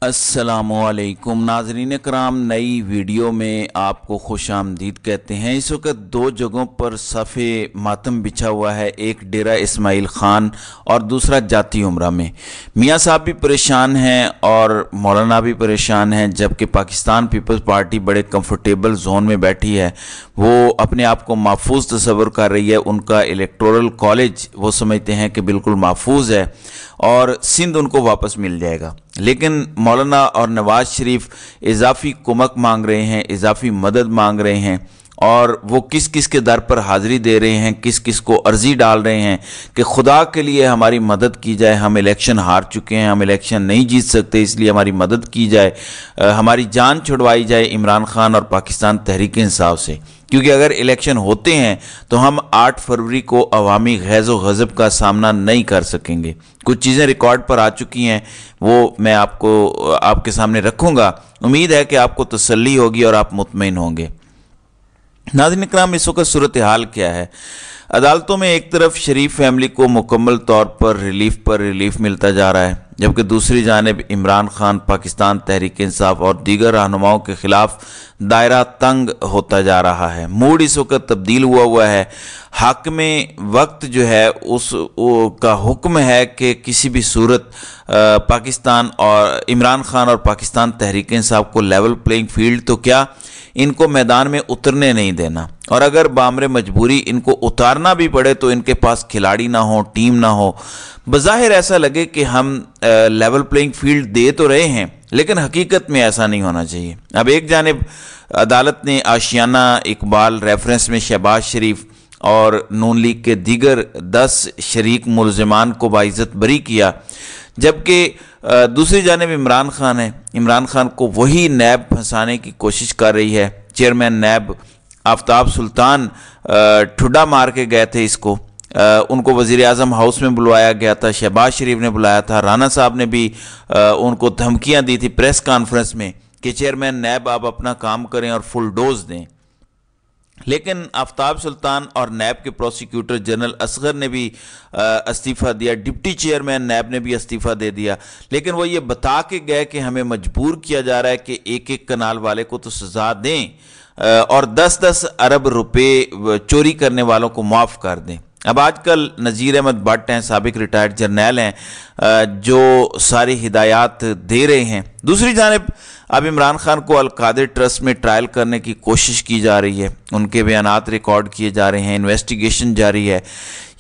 अस्सलामुअलैकुम नाज़रीन कराम, नई वीडियो में आपको खुश आमदीद कहते हैं। इस वक्त दो जगहों पर सफ़े मातम बिछा हुआ है, एक डेरा इस्माइल ख़ान और दूसरा जाती उम्रा में। मियाँ साहब भी परेशान हैं और मौलाना भी परेशान हैं, जबकि पाकिस्तान पीपल्स पार्टी बड़े कंफर्टेबल जोन में बैठी है। वो अपने आप को महफूज तस्वर कर रही है। उनका इलेक्टोरल कॉलेज वो समझते हैं कि बिल्कुल महफूज है और सिंध उनको वापस मिल जाएगा। लेकिन मौलाना और नवाज शरीफ इजाफी कुमक मांग रहे हैं, इजाफी मदद मांग रहे हैं और वो किस किस के दर पर हाज़िरी दे रहे हैं, किस किस को अर्जी डाल रहे हैं कि खुदा के लिए हमारी मदद की जाए। हम इलेक्शन हार चुके हैं, हम इलेक्शन नहीं जीत सकते, इसलिए हमारी मदद की जाए, हमारी जान छुड़वाई जाए इमरान खान और पाकिस्तान तहरीक इंसाफ से। क्योंकि अगर इलेक्शन होते हैं तो हम 8 फरवरी को अवामी गैज़ो गज़ब का सामना नहीं कर सकेंगे। कुछ चीज़ें रिकॉर्ड पर आ चुकी हैं, वो मैं आपके सामने रखूँगा। उम्मीद है कि आपको तसल्ली होगी और आप मुतमईन होंगे। नाज़रीन इकराम, इस वक्त सूरत हाल क्या है? अदालतों में एक तरफ शरीफ फैमिली को मुकम्मल तौर पर रिलीफ मिलता जा रहा है, जबकि दूसरी जानिब इमरान खान, पाकिस्तान तहरीक इंसाफ और दीगर रहनुमाओं के खिलाफ दायरा तंग होता जा रहा है। मूड इस वक्त तब्दील हुआ है। हाकिम वक्त जो है का हुक्म है कि किसी भी सूरत पाकिस्तान और इमरान खान और पाकिस्तान तहरीक इंसाफ को लेवल प्लेइंग फील्ड तो क्या, इनको मैदान में उतरने नहीं देना, और अगर बामरे मजबूरी इनको उतारना भी पड़े तो इनके पास खिलाड़ी ना हो, टीम ना हो। बज़ाहिर ऐसा लगे कि हम लेवल प्लेइंग फील्ड दे तो रहे हैं, लेकिन हकीकत में ऐसा नहीं होना चाहिए। अब एक जानिब अदालत ने आशियाना इकबाल रेफरेंस में शहबाज शरीफ और नून लीग के दीगर 10 शरीक मुलजिमान को बाइज्जत बरी किया, जबकि दूसरी जानिब इमरान खान है। इमरान खान को वही नैब फंसाने की कोशिश कर रही है। चेयरमैन नैब आफ्ताब सुल्तान ठुड्डा मार के गए थे इसको। उनको वज़ीर आज़म हाउस में बुलवाया गया था, शहबाज शरीफ ने बुलाया था, राना साहब ने भी उनको धमकियां दी थी प्रेस कॉन्फ्रेंस में कि चेयरमैन नैब आप अपना काम करें और फुल डोज दें। लेकिन आफ्ताब सुल्तान और नैब के प्रोसिक्यूटर जनरल असगर ने भी इस्तीफ़ा दिया, डिप्टी चेयरमैन नैब ने भी इस्तीफ़ा दे दिया। लेकिन वो ये बता के गए कि हमें मजबूर किया जा रहा है कि एक कनाल वाले को तो सज़ा दें और 10-10 अरब रुपए चोरी करने वालों को माफ़ कर दें। अब आजकल नज़ीर अहमद भट्ट हैं, साबिक रिटायर्ड जर्नैल हैं, जो सारी हिदायत दे रहे हैं। दूसरी जानिब अब इमरान खान को अल-कादिर ट्रस्ट में ट्रायल करने की कोशिश की जा रही है। उनके बयानात रिकॉर्ड किए जा रहे हैं, इन्वेस्टिगेशन जारी है।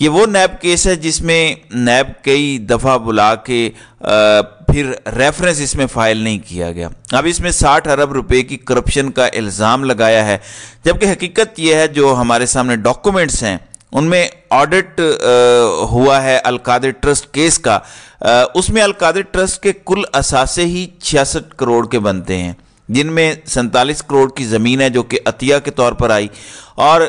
ये वो नैब केस है जिसमें नैब कई दफ़ा बुला के फिर रेफरेंस इसमें फ़ाइल नहीं किया गया। अब इसमें 60 अरब रुपए की करप्शन का इल्ज़ाम लगाया है, जबकि हकीकत यह है जो हमारे सामने डॉक्यूमेंट्स हैं उनमें ऑडिट हुआ है अल-कादिर ट्रस्ट केस का। उसमें अल-कादिर ट्रस्ट के कुल असासे ही 66 करोड़ के बनते हैं, जिनमें 47 करोड़ की ज़मीन है जो कि अतिया के तौर पर आई और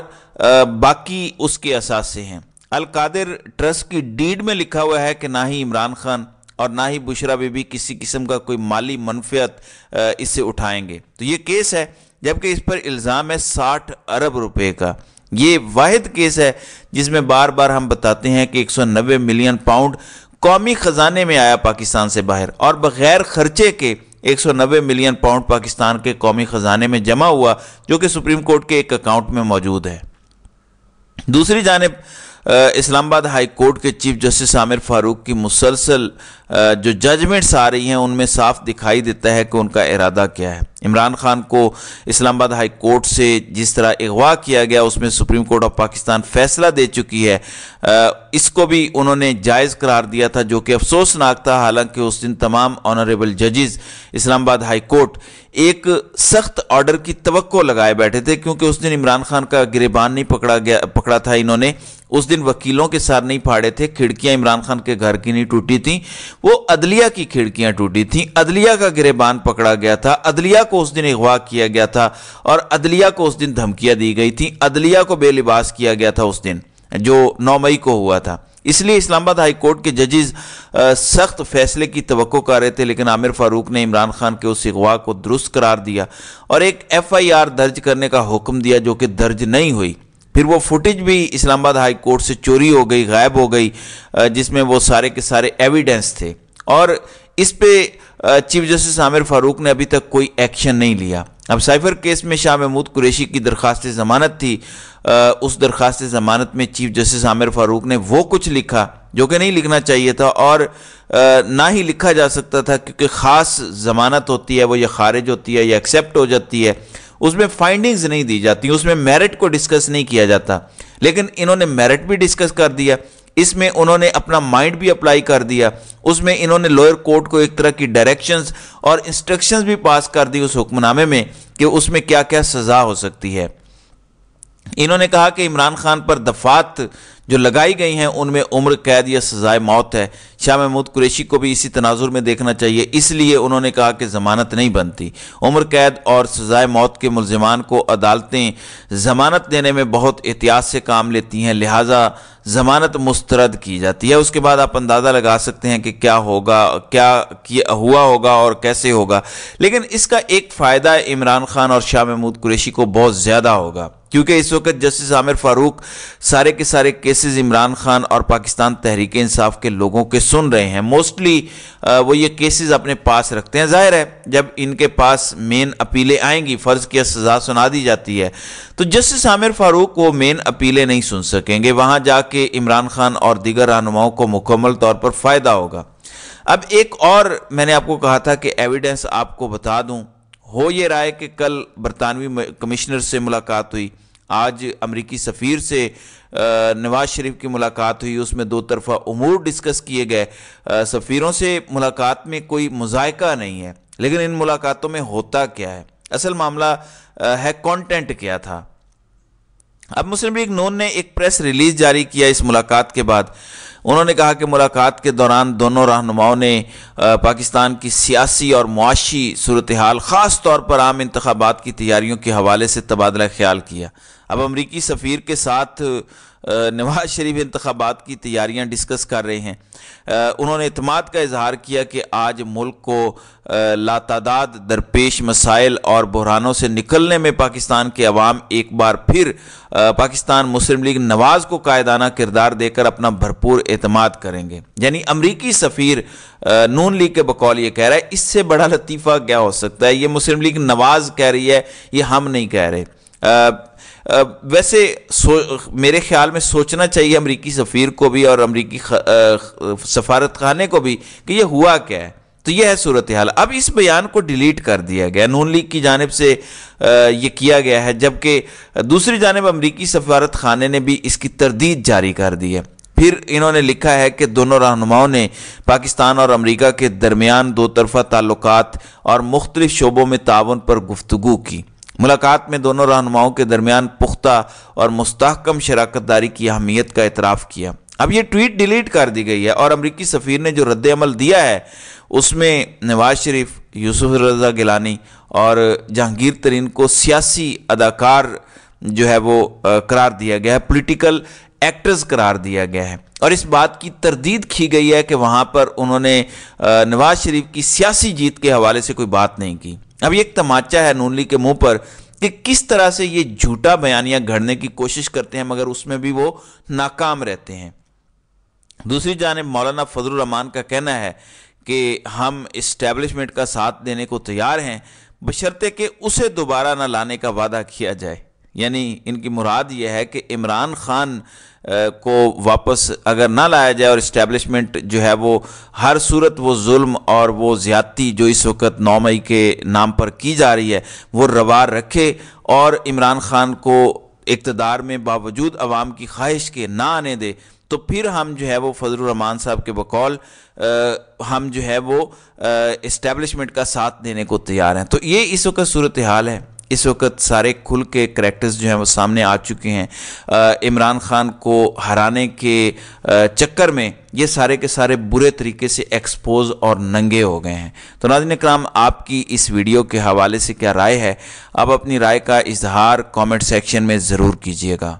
बाकी उसके असासे हैं। अल-कादिर ट्रस्ट की डीड में लिखा हुआ है कि ना ही इमरान खान और ना ही बुशरा बीबी किसी किस्म का कोई माली मनफियत इससे उठाएंगे। तो ये केस है, जबकि इस पर इल्ज़ाम है 60 अरब रुपए का। ये वाहिद केस है जिसमें बार बार हम बताते हैं कि 190 मिलियन पाउंड कौमी खजाने में आया पाकिस्तान से बाहर, और बगैर खर्चे के 190 मिलियन पाउंड पाकिस्तान के कौमी खजाने में जमा हुआ, जो कि सुप्रीम कोर्ट के एक अकाउंट में मौजूद है। दूसरी जानिब इस्लामाबाद हाई कोर्ट के चीफ जस्टिस आमिर फारूक की मुसलसल जो जजमेंट्स आ रही हैं उनमें साफ दिखाई देता है कि उनका इरादा क्या है। इमरान खान को इस्लामाबाद हाई कोर्ट से जिस तरह अगवा किया गया उसमें सुप्रीम कोर्ट ऑफ पाकिस्तान फैसला दे चुकी है। इसको भी उन्होंने जायज़ करार दिया था, जो कि अफसोसनाक था। हालांकि उस दिन तमाम ऑनरेबल जजेस इस्लामाबाद हाई कोर्ट एक सख्त ऑर्डर की तवक्को लगाए बैठे थे, क्योंकि उस दिन इमरान खान का गिरेबान नहीं पकड़ा था इन्होंने। उस दिन वकीलों के सर नहीं फाड़े थे, खिड़कियां इमरान खान के घर की नहीं टूटी थी, वो अदलिया की खिड़कियां टूटी थी। अदलिया का गिरेबान पकड़ा गया था, अदलिया को उस दिन अगवा किया गया था और अदलिया को उस दिन धमकियां दी गई थी, अदलिया को बेलिबास किया गया था उस दिन जो 9 मई को हुआ था। इसलिए इस्लामाबाद हाई कोर्ट के जजेस सख्त फैसले की तवक्को कर रहे थे, लेकिन आमिर फारूक ने इमरान खान के उस अगवा को दुरुस्त करार दिया और एक FIR दर्ज करने का हुक्म दिया, जो कि दर्ज नहीं हुई। फिर वो फुटेज भी इस्लामाबाद हाई कोर्ट से चोरी हो गई, गायब हो गई, जिसमें वो सारे के सारे एविडेंस थे। और इस पे चीफ जस्टिस आमिर फारूक ने अभी तक कोई एक्शन नहीं लिया। अब साइफर केस में शाह महमूद कुरैशी की दरख्वास्त ज़मानत थी, उस दरख्वास्त ज़मानत में चीफ जस्टिस आमिर फारूक ने वो कुछ लिखा जो कि नहीं लिखना चाहिए था और ना ही लिखा जा सकता था, क्योंकि ख़ास ज़मानत होती है वो या खारिज होती है या एक्सेप्ट हो जाती है, उसमें फाइंडिंग्स नहीं दी जाती, उसमें मेरिट को डिस्कस नहीं किया जाता। लेकिन इन्होंने मेरिट भी डिस्कस कर दिया, इसमें उन्होंने अपना माइंड भी अप्लाई कर दिया, उसमें इन्होंने लोअर कोर्ट को एक तरह की डायरेक्शंस और इंस्ट्रक्शंस भी पास कर दी उस हुक्मनामे में कि उसमें क्या क्या सज़ा हो सकती है। इन्होंने कहा कि इमरान खान पर दफात जो लगाई गई हैं उनमें उम्र कैद या सजाए मौत है। शाह महमूद कुरैशी को भी इसी तनाजुर में देखना चाहिए, इसलिए उन्होंने कहा कि ज़मानत नहीं बनती। उम्र कैद और सजाए मौत के मुल्ज़िमान को अदालतें ज़मानत देने में बहुत एहतियात से काम लेती हैं, लिहाजा ज़मानत मुस्तरद की जाती है। उसके बाद आप अंदाज़ा लगा सकते हैं कि क्या होगा, क्या हुआ होगा और कैसे होगा। लेकिन इसका एक फ़ायदा इमरान खान और शाह महमूद कुरैशी को बहुत ज़्यादा होगा, क्योंकि इस वक्त जस्टिस आमिर फारूक सारे के सारे केसेस इमरान खान और पाकिस्तान तहरीक इंसाफ के लोगों के सुन रहे हैं। मोस्टली वो ये केसेस अपने पास रखते हैं। जाहिर है जब इनके पास मेन अपीलें आएंगी, फ़र्ज़ किया सज़ा सुना दी जाती है, तो जस्टिस आमिर फारूक वो मेन अपीलें नहीं सुन सकेंगे। वहाँ जाके इमरान खान और दीगर रहनुमाओं को मुकम्मल तौर पर फ़ायदा होगा। अब एक और मैंने आपको कहा था कि एविडेंस आपको बता दूँ, हो ये रहा है कि कल बरतानवी कमिश्नर से मुलाकात हुई, आज अमरीकी सफ़ीर से नवाज शरीफ की मुलाकात हुई, उसमें दो तरफ़ा उमूर डिस्कस किए गए। सफ़ीरों से मुलाकात में कोई मुज़ायका नहीं है, लेकिन इन मुलाकातों में होता क्या है, असल मामला है कंटेंट क्या था। अब मुस्लिम लीग नून ने एक प्रेस रिलीज़ जारी किया इस मुलाकात के बाद। उन्होंने कहा कि मुलाकात के दौरान दोनों रहनुमाओं ने पाकिस्तान की सियासी और मुआशी सूरत हाल, ख़ास तौर पर आम इंतखाबात की तैयारियों के हवाले से तबादला ख्याल किया। अब अमरीकी सफ़ीर के साथ नवाज शरीफ इंतखाबात की तैयारियां डिस्कस कर रहे हैं। उन्होंने इत्मीद का इजहार किया कि आज मुल्क को लातादाद दरपेश मसाइल और बहरानों से निकलने में पाकिस्तान के अवाम एक बार फिर पाकिस्तान मुस्लिम लीग नवाज को कायदाना किरदार देकर अपना भरपूर एतमाद करेंगे। यानी अमरीकी सफ़ीर नून लीग के बकौल ये कह रहा है, इससे बड़ा लतीफ़ा क्या हो सकता है। ये मुस्लिम लीग नवाज कह रही है, ये हम नहीं कह रहे। वैसे मेरे ख्याल में सोचना चाहिए अमरीकी सफ़ीर को भी और अमरीकी सफारत खाने को भी कि ये हुआ क्या है। तो ये है सूरत हाल। अब इस बयान को डिलीट कर दिया गया, नून लीग की जानिब से ये किया गया है, जबकि दूसरी जानिब अमरीकी सफारत खाने ने भी इसकी तरदीद जारी कर दी है। फिर इन्होंने लिखा है कि दोनों रहनुमाओं ने पाकिस्तान और अमरीका के दरमियान दो तरफ़ा ताल्लुकात और मुख्तलिफ शोबों में ताउन पर गुफ्तगू की। मुलाकात में दोनों रहनुमाओं के दरमियान पुख्ता और मुस्तहकम शराकत दारी की अहमियत का इतराफ़ किया। अब ये ट्वीट डिलीट कर दी गई है और अमरीकी सफ़ीर ने जो रद्द अमल दिया है उसमें नवाज शरीफ, यूसुफ रज़ा गिलानी और जहांगीर तरीन को सियासी अदाकार जो है वो करार दिया गया है, पॉलिटिकल एक्टर्स करार दिया गया है। और इस बात की तरदीद की गई है कि वहाँ पर उन्होंने नवाज शरीफ की सियासी जीत के हवाले से कोई बात नहीं की। अब ये एक तमाचा है नून लीग के मुंह पर कि किस तरह से ये झूठा बयानिया घड़ने की कोशिश करते हैं, मगर उसमें भी वो नाकाम रहते हैं। दूसरी जानिब मौलाना फजलुर रहमान का कहना है कि हम इस्टेब्लिशमेंट का साथ देने को तैयार हैं, बशर्ते कि उसे दोबारा ना लाने का वादा किया जाए। यानी इनकी मुराद ये है कि इमरान खान को वापस अगर ना लाया जाए और इस्टेब्लिशमेंट जो है वो हर सूरत वो जुल्म और वो ज़्यादती जो इस वक्त 9 मई के नाम पर की जा रही है वो रवा रखे और इमरान खान को इक़्तिदार में बावजूद अवाम की ख्वाहिश के ना आने दे, तो फिर हम जो है वो फजलुर रहमान साहब के बकौल हम जो है वो इस्टेब्लिशमेंट का साथ देने को तैयार हैं। तो ये इस वक्त सूरत हाल है। इस वक्त सारे खुल के करैक्टर्स जो हैं वो सामने आ चुके हैं। इमरान खान को हराने के चक्कर में ये सारे के सारे बुरे तरीके से एक्सपोज और नंगे हो गए हैं। तो नाज़रीन इकराम, आपकी इस वीडियो के हवाले से क्या राय है? आप अपनी राय का इजहार कमेंट सेक्शन में ज़रूर कीजिएगा।